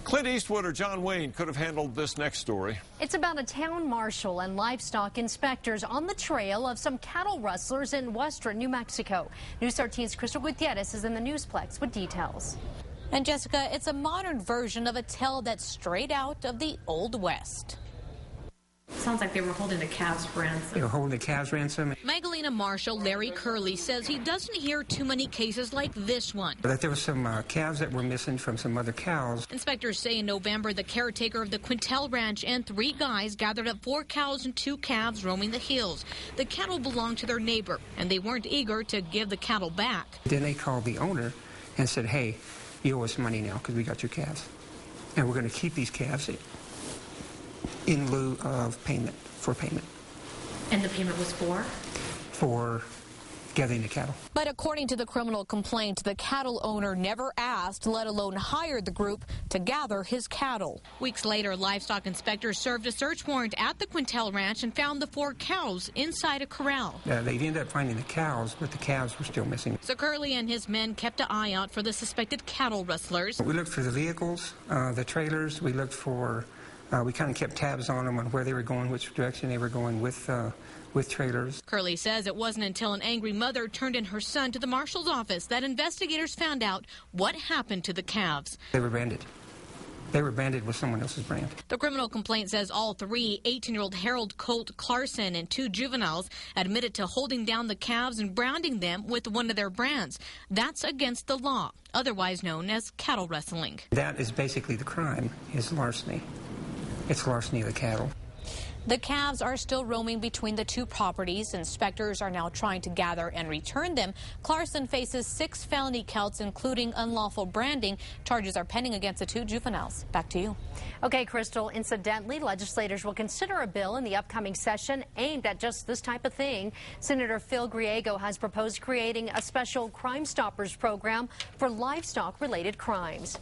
Clint Eastwood or John Wayne could have handled this next story. It's about a town marshal and livestock inspectors on the trail of some cattle rustlers in western New Mexico. News 13's Crystal Gutierrez is in the Newsplex with details. And Jessica, it's a modern version of a tale that's straight out of the Old West. Sounds like they were holding the calves for ransom. They were holding the calves ransom. Magdalena Marshal Larry Curley says he doesn't hear too many cases like this one. That there were some calves that were missing from some other cows. Inspectors say in November, the caretaker of the Quintel Ranch and 3 guys gathered up 4 cows and 2 calves roaming the hills. The cattle belonged to their neighbor, and they weren't eager to give the cattle back. Then they called the owner and said, hey, you owe us money now because we got your calves. And we're going to keep these calves in lieu of payment, for payment. And the payment was for? For gathering the cattle. But according to the criminal complaint, the cattle owner never asked, let alone hired the group to gather his cattle. Weeks later, livestock inspectors served a search warrant at the Quintel Ranch and found the 4 cows inside a corral. They ended up finding the cows, but the calves were still missing. So Curley and his men kept an eye out for the suspected cattle rustlers. We looked for the vehicles, the trailers. We looked for, we kind of kept tabs on them on where they were going, which direction they were going with trailers. Curley says it wasn't until an angry mother turned in her son to the marshal's office that investigators found out what happened to the calves. They were branded. They were branded with someone else's brand. The criminal complaint says all 3, 18-year-old Harold Colt Clarkson and 2 juveniles, admitted to holding down the calves and branding them with one of their brands. That's against the law, otherwise known as cattle rustling. That is basically the crime, is larceny. It's larceny of the cattle. The calves are still roaming between the 2 properties. Inspectors are now trying to gather and return them. Clarkson faces 6 felony counts, including unlawful branding. Charges are pending against the 2 juveniles. Back to you. Okay, Crystal, incidentally, legislators will consider a bill in the upcoming session aimed at just this type of thing. Senator Phil Griego has proposed creating a special Crime Stoppers program for livestock-related crimes.